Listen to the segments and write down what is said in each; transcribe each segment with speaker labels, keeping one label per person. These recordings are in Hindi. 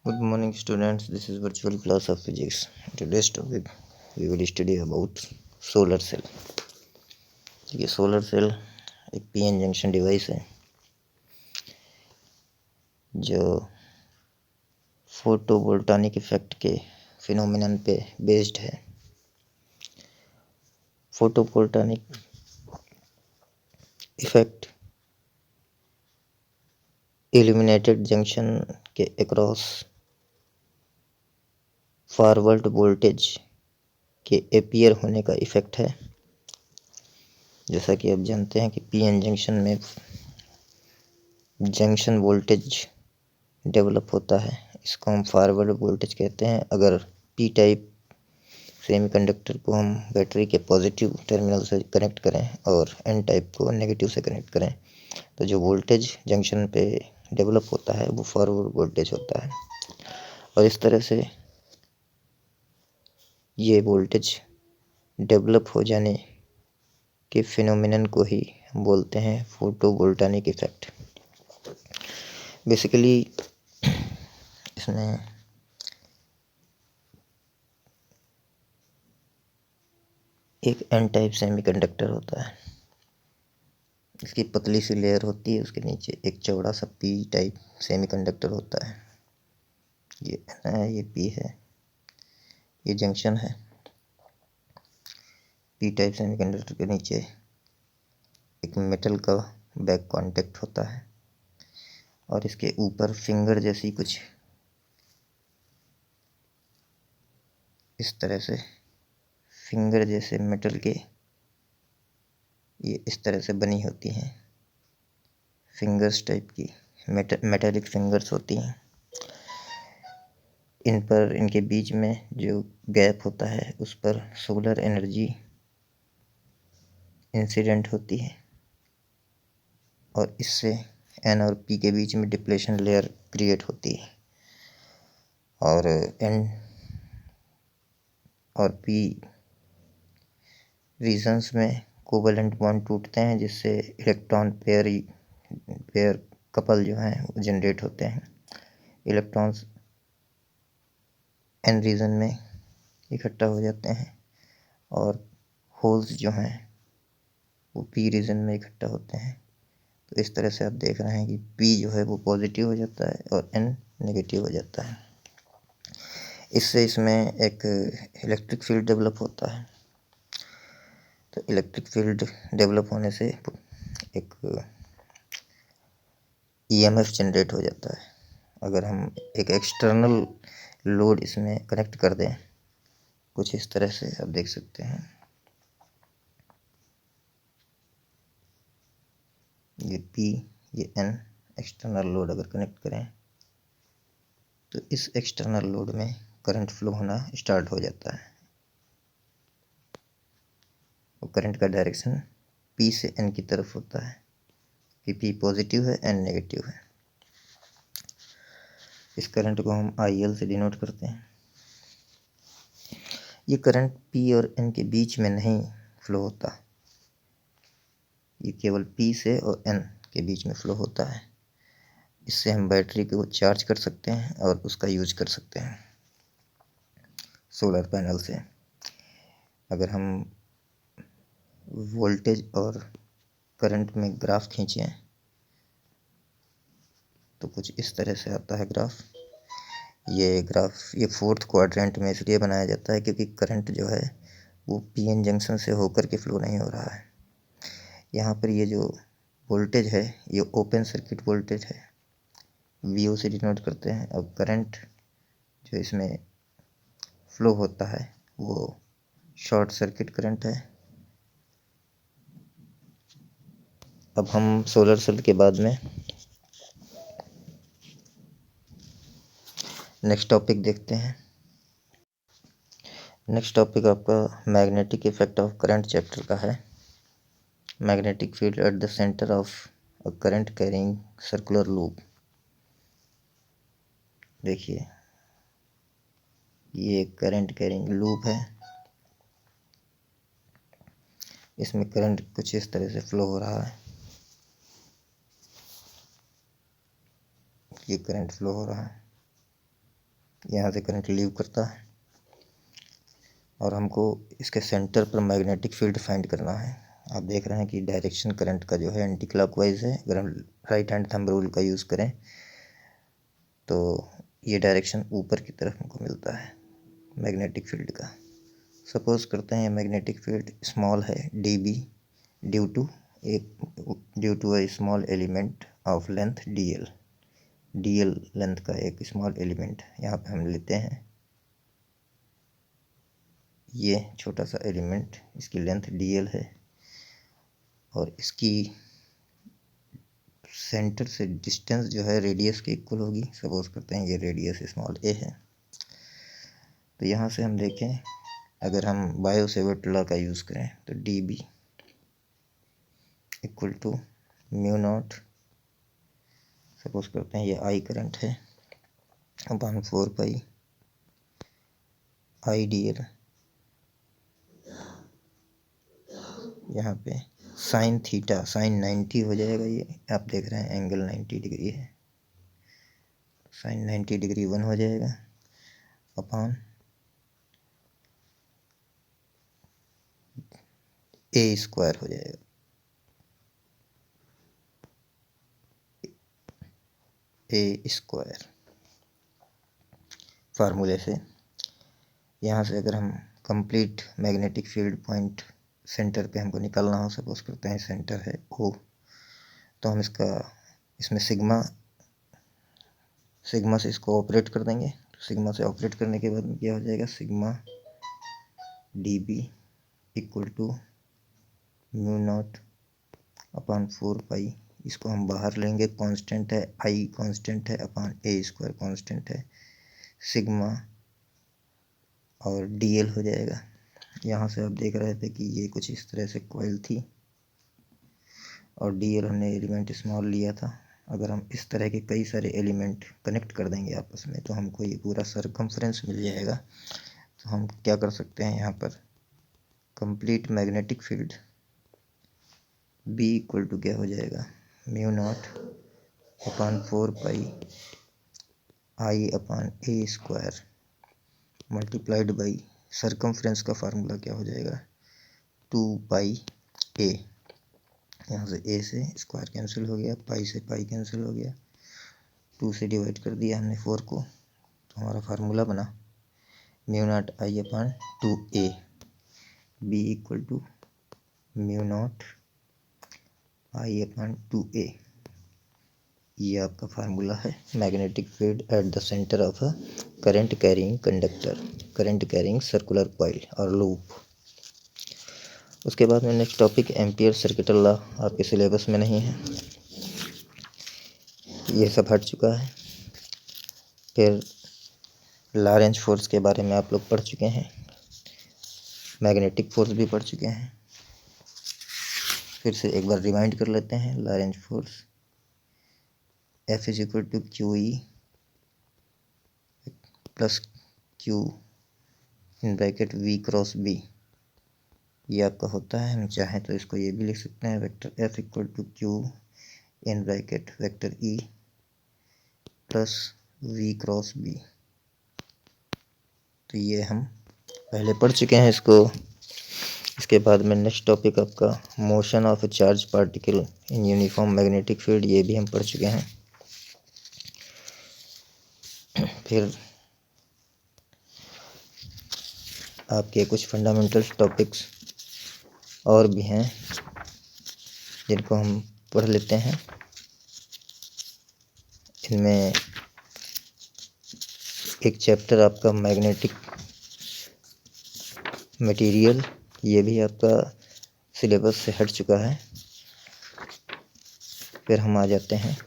Speaker 1: Good morning, students. This is virtual class of physics. Today's topic we will study about solar cell. देखिए सोलर सेल एक पीएन जंक्शन डिवाइस है जो फोटोवोल्टानिक इफेक्ट के फिनोमिनन पे बेस्ड है। फोटोवोल्टानिक इफेक्ट इल्यूमिनेटेड जंक्शन के अक्रॉस फॉरवर्ड वोल्टेज के अपीयर होने का इफेक्ट है। जैसा कि आप जानते हैं कि पीएन जंक्शन में जंक्शन वोल्टेज डेवलप होता है, इसको हम फॉरवर्ड वोल्टेज कहते हैं। अगर पी टाइप सेमीकंडक्टर को हम बैटरी के पॉजिटिव टर्मिनल से कनेक्ट करें और एन टाइप को नेगेटिव से कनेक्ट करें तो जो वोल्टेज जंक्शन पे डेवलप होता है वो फॉरवर्ड वोल्टेज होता है। और इस तरह से ये वोल्टेज डेवलप हो जाने के फिनोमिनन को ही हम बोलते हैं फोटोवोल्टानिक इफेक्ट। बेसिकली इसमें एक एन टाइप सेमीकंडक्टर होता है, इसकी पतली सी लेयर होती है, उसके नीचे एक चौड़ा सा पी टाइप सेमीकंडक्टर होता है। ये एन है, ये पी है, ये जंक्शन है। पी टाइप सेमीकंडक्टर के नीचे एक मेटल का बैक कांटेक्ट होता है और इसके ऊपर फिंगर जैसी कुछ इस तरह से फिंगर जैसे मेटल के ये इस तरह से बनी होती हैं, फिंगर्स टाइप की मेटालिक फिंगर्स होती हैं। इन पर इनके बीच में जो गैप होता है उस पर सोलर एनर्जी इंसिडेंट होती है और इससे एन और पी के बीच में डिप्लेशन लेयर क्रिएट होती है और एन और पी रीजन्स में कोवलेंट बॉन्ड टूटते हैं, जिससे इलेक्ट्रॉन पेयर कपल जो हैं वो जनरेट होते हैं। इलेक्ट्रॉन्स एन रीजन में इकट्ठा हो जाते हैं और होल्स जो हैं वो पी रीजन में इकट्ठा होते हैं। तो इस तरह से आप देख रहे हैं कि पी जो है वो पॉजिटिव हो जाता है और एन नेगेटिव हो जाता है। इससे इसमें एक इलेक्ट्रिक फील्ड डेवलप होता है। तो इलेक्ट्रिक फील्ड डेवलप होने से एक ईएमएफ जनरेट हो जाता है। अगर हम एक एक्सटर्नल लोड इसमें कनेक्ट कर दें कुछ इस तरह से, आप देख सकते हैं ये पी ये एन एक्सटर्नल लोड अगर कनेक्ट करें तो इस एक्सटर्नल लोड में करंट फ्लो होना स्टार्ट हो जाता है। और करंट का डायरेक्शन पी से एन की तरफ होता है कि पी पॉजिटिव है एन नेगेटिव है। इस करंट को हम IL से डिनोट करते हैं। ये करंट पी और एन के बीच में नहीं फ्लो होता, ये केवल पी से और एन के बीच में फ्लो होता है। इससे हम बैटरी को चार्ज कर सकते हैं और उसका यूज कर सकते हैं सोलर पैनल से। अगर हम वोल्टेज और करंट में ग्राफ खींचें तो कुछ इस तरह से आता है ग्राफ। ये ग्राफ ये फोर्थ क्वाड्रेंट में इसलिए बनाया जाता है क्योंकि करंट जो है वो पीएन जंक्शन से होकर के फ्लो नहीं हो रहा है। यहाँ पर ये जो वोल्टेज है ये ओपन सर्किट वोल्टेज है, VO से डिनोट करते हैं। अब करंट जो इसमें फ्लो होता है वो शॉर्ट सर्किट करंट है। अब हम सोलर सेल के बाद में नेक्स्ट टॉपिक देखते हैं। नेक्स्ट टॉपिक आपका magnetic effect of current chapter का है। Magnetic field at the centre of a current carrying circular loop. देखिए ये करंट कैरिंग लूप है, इसमें करंट कुछ इस तरह से फ्लो हो रहा है। ये करंट फ्लो हो रहा है यहाँ से करंट लीव करता है और हमको इसके सेंटर पर मैग्नेटिक फील्ड फाइंड करना है। आप देख रहे हैं कि डायरेक्शन करंट का जो है एंटी क्लॉकवाइज है। अगर हम राइट हैंड थंब रूल का यूज़ करें तो ये डायरेक्शन ऊपर की तरफ हमको मिलता है मैग्नेटिक फील्ड का। सपोज करते हैं मैग्नेटिक फील्ड स्मॉल है dB due to a small element of length dl length का एक स्मॉल एलिमेंट यहाँ पे हम लेते हैं। ये छोटा सा एलिमेंट, इसकी लेंथ dl है और इसकी सेंटर से डिस्टेंस जो है रेडियस के इक्वल होगी। सपोज करते हैं ये रेडियस स्मॉल a है। तो यहाँ से हम देखें, अगर हम बायो सेवर्ट लॉ का यूज़ करें तो dB equal to mu naught, suppose करते हैं ये I करंट है, अपॉन 4 पाई IDL। यहाँ पे साइन थीटा साइन 90 हो जाएगा। ये आप देख रहे हैं एंगल 90 डिग्री है, साइन 90 डिग्री 1 हो जाएगा अपॉन ए स्क्वायर हो जाएगा। ए स्क्वायर फार्मूले से यहाँ से अगर हम complete magnetic field point centre पे हमको निकालना हो, सपोज करते हैं सेंटर है O, तो हम इसमें सिग्मा से इसको ऑपरेट कर देंगे। तो सिग्मा से ऑपरेट करने के बाद में क्या हो जाएगा, sigma dB equal to mu naught upon 4 pi. इसको हम बाहर लेंगे, कांस्टेंट है I कांस्टेंट है, अपॉन ए स्क्वायर कांस्टेंट है, सिग्मा और dl हो जाएगा। यहाँ से आप देख रहे थे कि ये कुछ इस तरह से कॉइल थी और dl हमने एलिमेंट स्मॉल लिया था। अगर हम इस तरह के कई सारे एलिमेंट कनेक्ट कर देंगे आपस में तो हमको ये पूरा सरकमफ्रेंस मिल जाएगा। तो हम क्या कर सकते हैं, यहाँ पर complete magnetic field B equal to क्या हो जाएगा, mu naught upon 4 pi I upon a square multiplied by circumference का फार्मूला क्या हो जाएगा, 2 पाई A। यहाँ से a से स्क्वायर कैंसिल हो गया, पाई से पाई कैंसिल हो गया, 2 से डिवाइड कर दिया हमने 4 को, तो हमारा फार्मूला बना mu naught I upon 2a B equal to mu naught I upon 2a। ये आपका फार्मूला है magnetic field at the centre of a current carrying conductor, current carrying circular coil और लूप। उसके बाद में next topic Ampere circuital law आपके सिलेबस में नहीं है, ये सब हट चुका है। फिर लॉरेंज फोर्स के बारे में आप लोग पढ़ चुके हैं, मैग्नेटिक फोर्स भी पढ़ चुके हैं। फिर से एक बार रिमाइंड कर लेते हैं। Lorentz force F is equal to q E plus q in bracket V cross B, ये आपका होता है। हम चाहें तो इसको ये भी लिख सकते हैं, vector F equal to q in bracket vector E plus V cross B। तो ये हम पहले पढ़ चुके हैं इसको। इसके बाद में नेक्स्ट टॉपिक आपका motion of A charge particle in uniform magnetic field, ये भी हम पढ़ चुके हैं। फिर आपके कुछ फंडामेंटल टॉपिक्स और भी हैं जिनको हम पढ़ लेते हैं। इनमें एक चैप्टर आपका मैग्नेटिक मटेरियल, ये भी आपका सिलेबस से हट चुका है। फिर हम आ जाते हैं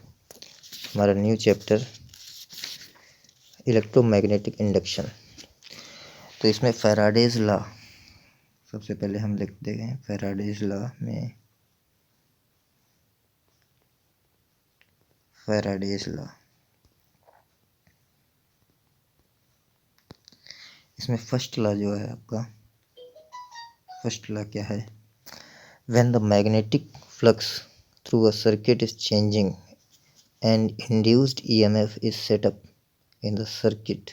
Speaker 1: हमारा न्यू चैप्टर इलेक्ट्रोमैग्नेटिक इंडक्शन। तो इसमें फैराडेज लॉ सबसे पहले हम लिखते हैं। फैराडेज लॉ में फैराडेज लॉ, इसमें फर्स्ट लॉ जो है आपका, फर्स्ट लॉ क्या है, when the magnetic flux through a circuit is changing and induced EMF is set up in the circuit,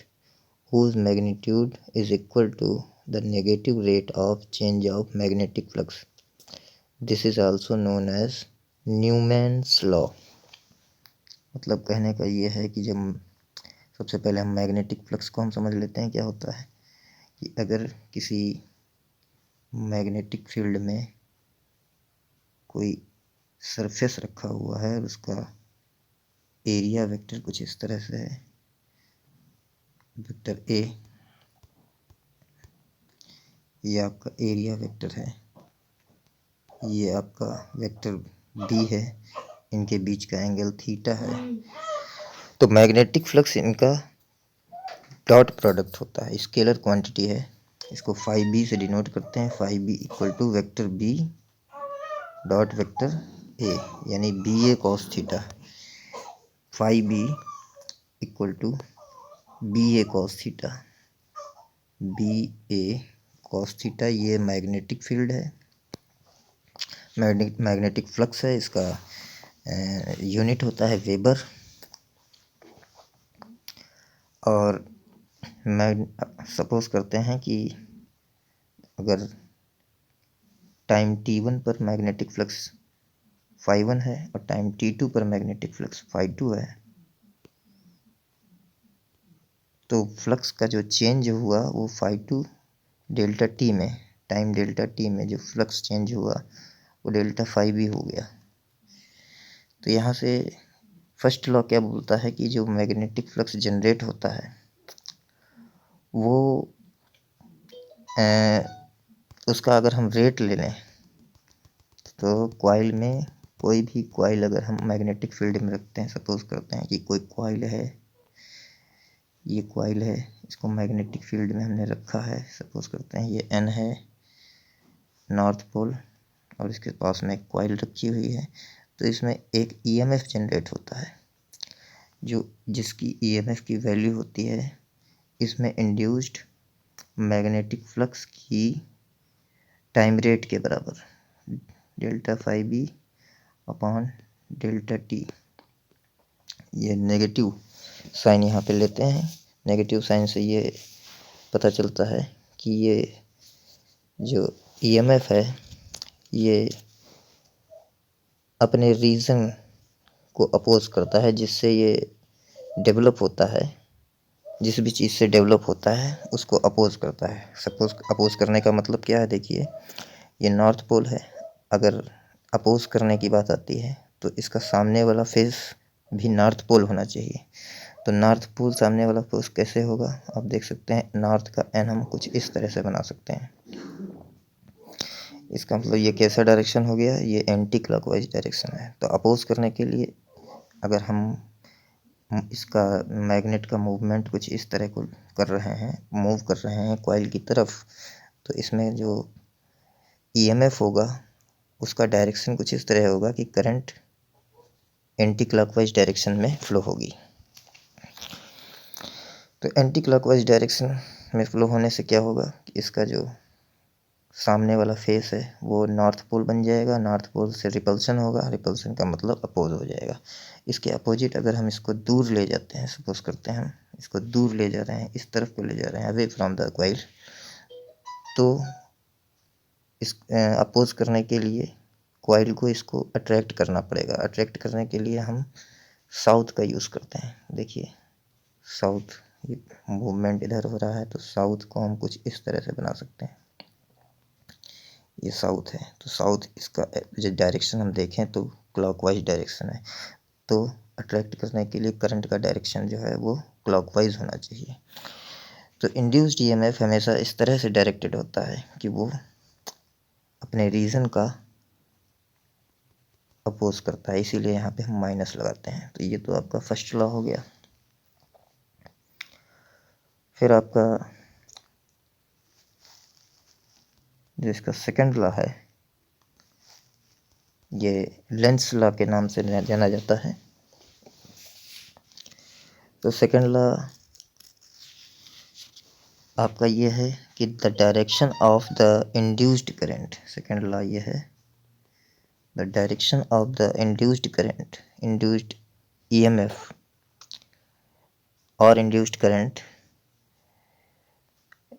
Speaker 1: whose magnitude is equal to the negative rate of change of magnetic flux. This is also known as Newman's law. मतलब कहने का ये है कि जब सबसे पहले हम मैग्नेटिक फ्लक्स को हम समझ लेते हैं क्या होता है कि अगर किसी मैग्नेटिक फील्ड में कोई सरफेस रखा हुआ है और उसका एरिया वेक्टर कुछ इस तरह से है, वेक्टर ए, ये आपका एरिया वेक्टर है, ये आपका वेक्टर बी है, इनके बीच का एंगल थीटा है, तो मैग्नेटिक फ्लक्स इनका डॉट प्रोडक्ट होता है, स्केलर क्वांटिटी है। इसको फाई बी से डिनोट करते हैं, phi B equal to vector B dot vector A, यानी B A cos theta. Phi B equal to B A cos theta, B A cos theta, ये मैग्नेटिक फील्ड है, मैग्नेटिक फ्लक्स है, इसका यूनिट होता है वेबर। और सपोज करते हैं कि अगर टाइम t1 पर मैग्नेटिक फ्लक्स φ1 है और टाइम t2 पर मैग्नेटिक फ्लक्स φ2 है, तो फ्लक्स का जो चेंज हुआ वो φ2 डेल्टा टी में, टाइम डेल्टा टी में जो फ्लक्स चेंज हुआ वो डेल्टा फाई बी हो गया। तो यहाँ से फर्स्ट लॉ क्या बोलता है कि जो मैग्नेटिक फ्लक्स जनरेट होता है वो उसका अगर हम रेट ले लें तो कॉइल में, कोई भी कॉइल अगर हम मैग्नेटिक फील्ड में रखते हैं, सपोज करते हैं कि कोई कॉइल है, ये कॉइल है, इसको मैग्नेटिक फील्ड में हमने रखा है, सपोज करते हैं ये N है, नॉर्थ पोल, और इसके पास में एक कॉइल रखी हुई है, तो इसमें एक EMF जनरेट होता है, जो जिसकी EMF की वैल्यू होती है इसमें इंड्यूस्ड मैग्नेटिक फ्लक्स की टाइम रेट के बराबर, delta phi B upon delta t. ये नेगेटिव साइन यहाँ पे लेते हैं, नेगेटिव साइन से ये पता चलता है कि ये जो EMF है ये अपने रीज़न को अपोज करता है, जिससे ये डेवलप होता है, जिस भी चीज़ से डेवलप होता है उसको अपोज करता है। सपोज अपोज करने का मतलब क्या है, देखिए ये नॉर्थ पोल है, अगर अपोज करने की बात आती है तो इसका सामने वाला फेस भी नॉर्थ पोल होना चाहिए। तो नॉर्थ पोल सामने वाला फेस कैसे होगा, आप देख सकते हैं नॉर्थ का एन हम कुछ इस तरह से बना सकते हैं। इसका मतलब ये कैसा डायरेक्शन हो गया, ये एंटी क्लॉकवाइज डायरेक्शन है। तो अपोज करने के लिए अगर हम इसका मैग्नेट का मूवमेंट कुछ इस तरह को कर रहे हैं, मूव कर रहे हैं कॉइल की तरफ, तो इसमें जो EMF होगा उसका डायरेक्शन कुछ इस तरह होगा कि करंट एंटी क्लॉकवाइज डायरेक्शन में फ्लो होगी। तो एंटी क्लॉकवाइज डायरेक्शन में फ्लो होने से क्या होगा कि इसका जो सामने वाला फेस है वो नॉर्थ पोल बन जाएगा, नॉर्थ पोल से रिपल्सन होगा, रिपल्सन का मतलब अपोज हो जाएगा। इसके अपोजिट अगर हम इसको दूर ले जाते हैं, सपोज करते हैं हम इसको दूर ले जा रहे हैं, इस तरफ को ले जा रहे हैं, अवे फ्रॉम द कॉइल, तो इस अपोज करने के लिए कॉइल को इसको अट्रैक्ट करना पड़ेगा। अट्रैक्ट करने के लिए हम साउथ का यूज़ करते हैं। देखिए साउथ, ये मूवमेंट इधर हो रहा है तो साउथ को हम कुछ इस तरह से बना सकते हैं, ये साउथ है, तो साउथ इसका जो डायरेक्शन हम देखें तो क्लॉकवाइज डायरेक्शन है, तो अट्रैक्ट करने के लिए करंट का डायरेक्शन जो है वो क्लॉकवाइज होना चाहिए। तो इंड्यूस्ड EMF हमेशा इस तरह से डायरेक्टेड होता है कि वो अपने रीज़न का अपोज करता है, इसीलिए यहाँ पे हम माइनस लगाते हैं। तो ये तो आपका फर्स्ट लॉ हो गया। फिर आपका जो इसका सेकंड लॉ है ये लेंस लॉ के नाम से जाना जाता है। तो सेकंड लॉ आपका ये है कि the direction of the induced current, second law ये है the direction of the induced current, induced EMF और induced current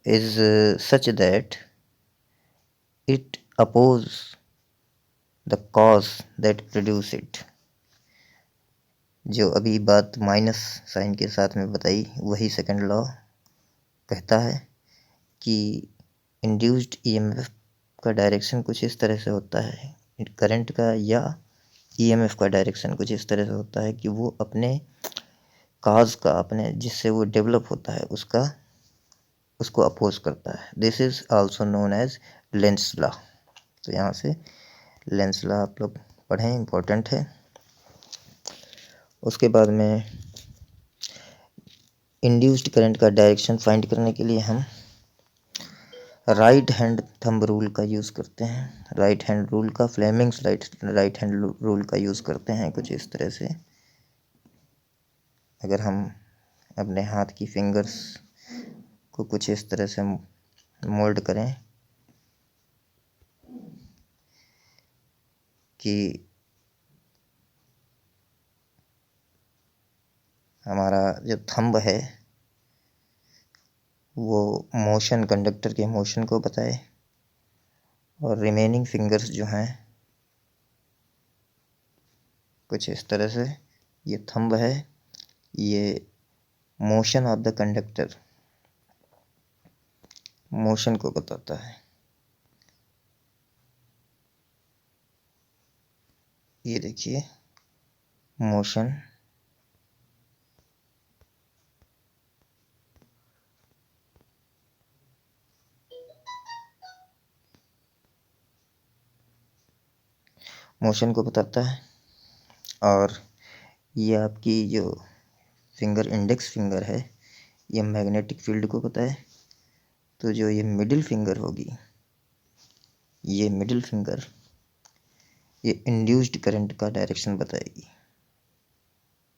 Speaker 1: is such that it oppose the cause that produce it। जो अभी बात माइनस साइन के साथ में बताई वही सेकंड लॉ कहता है कि इंड्यूस्ड ईएमएफ का डायरेक्शन कुछ इस तरह से होता है, करंट का या ईएमएफ का डायरेक्शन कुछ इस तरह से होता है कि वो अपने काज का, अपने जिससे वो डेवलप होता है उसको अपोज करता है। This is also known as Lenz law. तो यहाँ से लेंस लॉ आप लोग पढ़ें, इम्पोर्टेंट है। उसके बाद में इंड्यूस्ड करंट का डायरेक्शन फाइंड करने के लिए हम राइट हैंड थंब रूल का यूज़ करते हैं। राइट हैंड रूल का, फ्लेमिंग्स राइट हैंड रूल का यूज़ करते हैं कुछ इस तरह से। अगर हम अपने हाथ की फिंगर्स को कुछ इस तरह से मोल्ड करें कि हमारा जो थंब है वो मोशन, कंडक्टर के मोशन को बताए, और रिमेनिंग फिंगर्स जो हैं कुछ इस तरह से, ये थंब है, ये motion of the conductor, motion को बताता है। ये देखिए मोशन, मोशन को बताता है। और ये आपकी जो फिंगर, इंडेक्स फिंगर है, ये मैग्नेटिक फील्ड को बताए। तो जो ये मिडिल फिंगर होगी, ये मिडिल फिंगर ये इंड्यूस्ड करंट का डायरेक्शन बताएगी।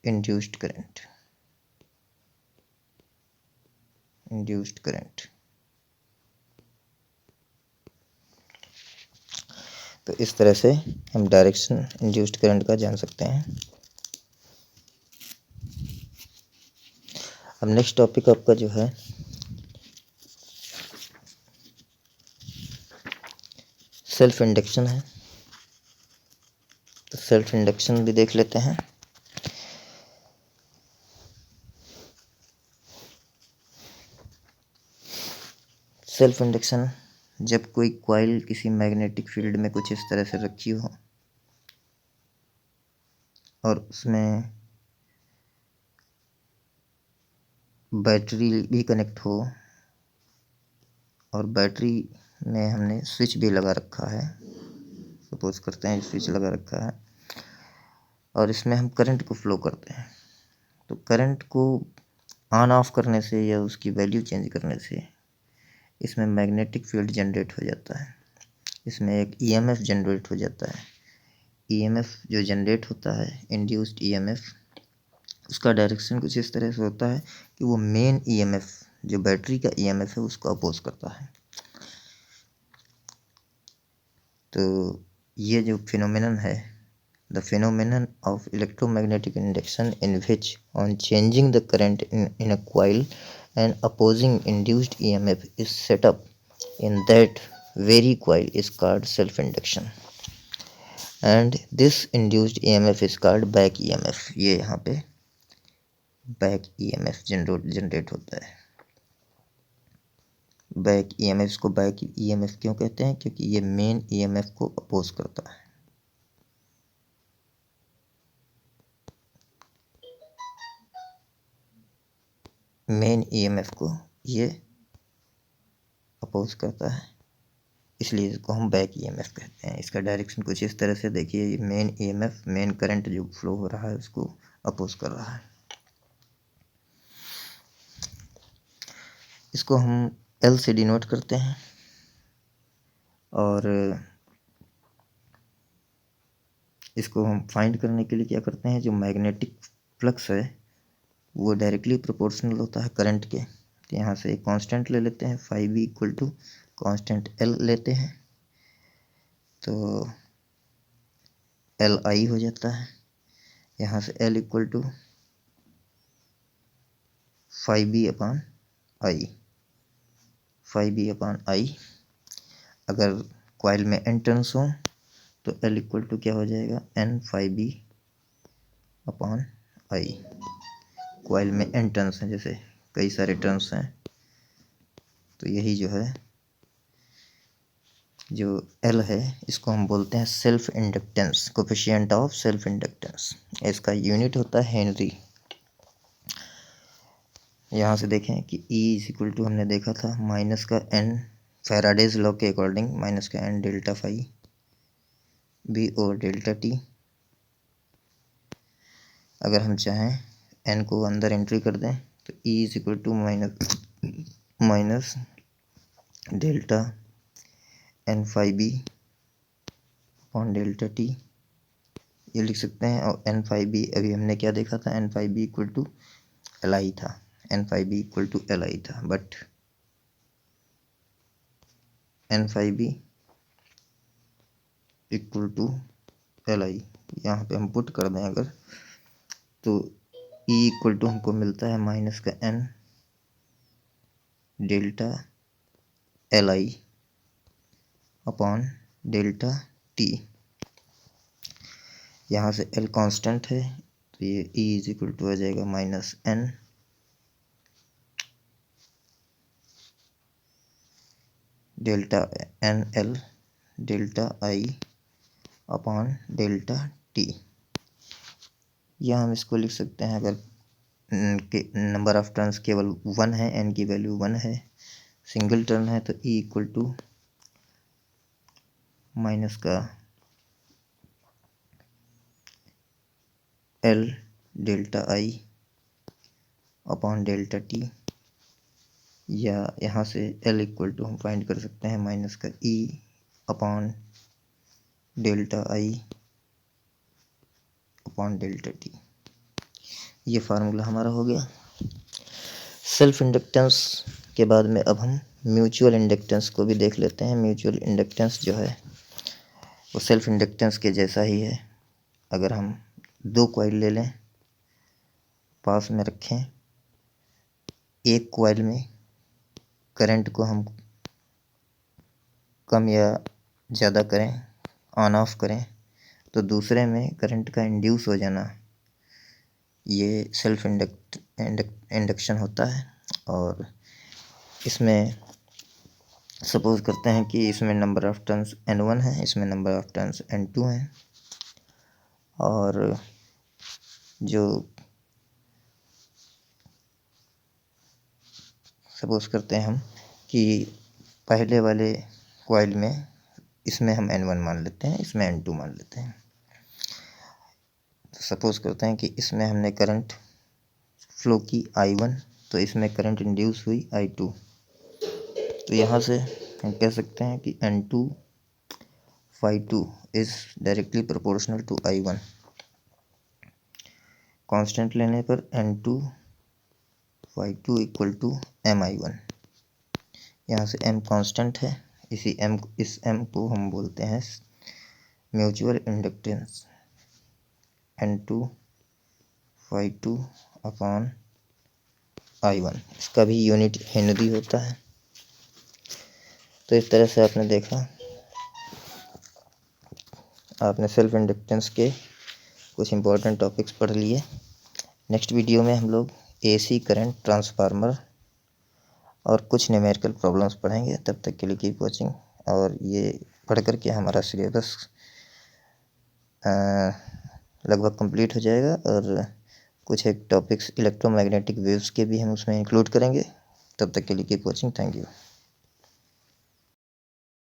Speaker 1: Induced current, induced current. तो इस तरह से हम डायरेक्शन इंड्यूस्ड करंट का जान सकते हैं। अब नेक्स्ट टॉपिक आपका जो है सेल्फ इंडक्शन है। तो सेल्फ इंडक्शन भी देख लेते हैं। सेल्फ इंडक्शन, जब कोई कॉइल किसी मैग्नेटिक फील्ड में कुछ इस तरह से रखी हो और उसमें बैटरी भी कनेक्ट हो, और बैटरी में हमने स्विच भी लगा रखा है, सपोज करते हैं स्विच लगा रखा है, और इसमें हम करंट को फ्लो करते हैं। तो करंट को ऑन ऑफ करने से या उसकी वैल्यू चेंज करने से इसमें मैग्नेटिक फील्ड जनरेट हो जाता है, इसमें एक ईएमएफ जनरेट हो जाता है। ईएमएफ जो जनरेट होता है, इंड्यूस्ड ईएमएफ, उसका डायरेक्शन कुछ इस तरह से होता है कि वो मेन ईएमएफ जो बैटरी का ईएमएफ है उसको अपोज करता है। तो ये जो फिनोमेनन है, the phenomenon of electromagnetic induction in which on changing the current in a coil and opposing induced EMF is set up in that very coil is called self induction, and this induced EMF is called back EMF. ये यहाँ पे बैक ईएमएफ जनरेट होता है। बैक ईएमएफ को बैक ईएमएफ क्यों कहते हैं? क्योंकि ये मेन ईएमएफ को अपोज करता है। मेन ईएमएफ को ये अपोज करता है, इसलिए इसको हम बैक ईएमएफ कहते हैं। इसका डायरेक्शन कुछ इस तरह से देखिए, मेन ईएमएफ, मेन करंट जो फ्लो हो रहा है उसको अपोज कर रहा है। इसको हम एल से डिनोट करते हैं, और इसको हम फाइंड करने के लिए क्या करते हैं, जो मैग्नेटिक फ्लक्स है वो डायरेक्टली प्रोपोर्शनल होता है करंट के। तो यहाँ से एक कांस्टेंट ले लेते हैं, phi B equal to constant L लेते हैं, तो एल आई हो जाता है। यहाँ से L equal to phi B upon I, phi B upon I. अगर कॉइल में n टर्न्स हों तो L इक्वल टू क्या हो जाएगा, n phi B upon I. Coil में n टर्न्स हैं, जैसे कई सारे टर्न्स हैं, तो यही जो है जो L है इसको हम बोलते हैं self inductance, coefficient of self inductance. इसका यूनिट होता है हेनरी। यहाँ से देखें कि E इज इक्वल टू हमने देखा था माइनस का n, फैराडेज लॉ के अकॉर्डिंग माइनस का n डेल्टा फाई बी और डेल्टा टी। अगर हम चाहें n को अंदर एंट्री कर दें तो E is equal to minus delta n phi B upon delta t, ये लिख सकते हैं। और n फाई बी अभी हमने क्या देखा था, n phi B equal to L I था, n phi B equal to L I था, but n phi B equal to L I यहाँ पे हम पुट कर दें अगर, तो E इक्वल टू हमको मिलता है माइनस का n delta L I upon delta t. यहाँ से L कांस्टेंट है तो ये E इज इक्वल टू आ जाएगा minus n delta N L delta I upon delta t. या हम इसको लिख सकते हैं, अगर नंबर ऑफ टर्न्स केवल 1 है, n की वैल्यू 1 है, सिंगल टर्न है, तो E इक्वल टू माइनस का L delta I upon delta t, या यहाँ से L इक्वल टू हम फाइंड कर सकते हैं माइनस का E upon delta I upon delta t. ये फार्मूला हमारा हो गया सेल्फ इंडक्टेंस के। बाद में अब हम म्यूचुअल इंडक्टेंस को भी देख लेते हैं। म्यूचुअल इंडक्टेंस जो है वो सेल्फ इंडक्टेंस के जैसा ही है। अगर हम दो कॉइल ले लें, पास में रखें, एक कॉइल में करंट को हम कम या ज़्यादा करें, ऑन ऑफ करें, तो दूसरे में करंट का इंड्यूस हो जाना, ये सेल्फ इंडक्शन होता है। और इसमें सपोज़ करते हैं कि इसमें नंबर ऑफ टर्न्स n1 है, इसमें नंबर ऑफ टर्न्स n2 हैं, और जो सपोज़ करते हैं हम कि पहले वाले कॉइल में इसमें हम n1 मान लेते हैं, इसमें n2 मान लेते हैं। तो सपोज़ करते हैं कि इसमें हमने करंट फ्लो की I1, तो इसमें करंट इंड्यूस हुई I2। तो यहाँ से हम कह सकते हैं कि N2 phi 2 is directly proportional to I1। Constant लेने पर N2 phi 2 equal to MI1। यहाँ से M कांस्टेंट है, इस M को हम बोलते हैं mutual inductance N2 phi 2 upon I1। इसका भी यूनिट हेनरी होता है। तो इस तरह से आपने देखा, आपने सेल्फ इंडक्टेंस के कुछ इम्पोर्टेंट टॉपिक्स पढ़ लिए। नेक्स्ट वीडियो में हम लोग AC करंट ट्रांसफार्मर और कुछ न्यूमेरिकल प्रॉब्लम्स पढ़ेंगे। तब तक के लिए कीप वॉचिंग। और ये पढ़ कर के हमारा सिलेबस लगभग कंप्लीट हो जाएगा, और कुछ एक टॉपिक्स इलेक्ट्रोमैग्नेटिक वेव्स के भी हम उसमें इंक्लूड करेंगे। तब तक के लिए कीप वॉचिंग। Thank you.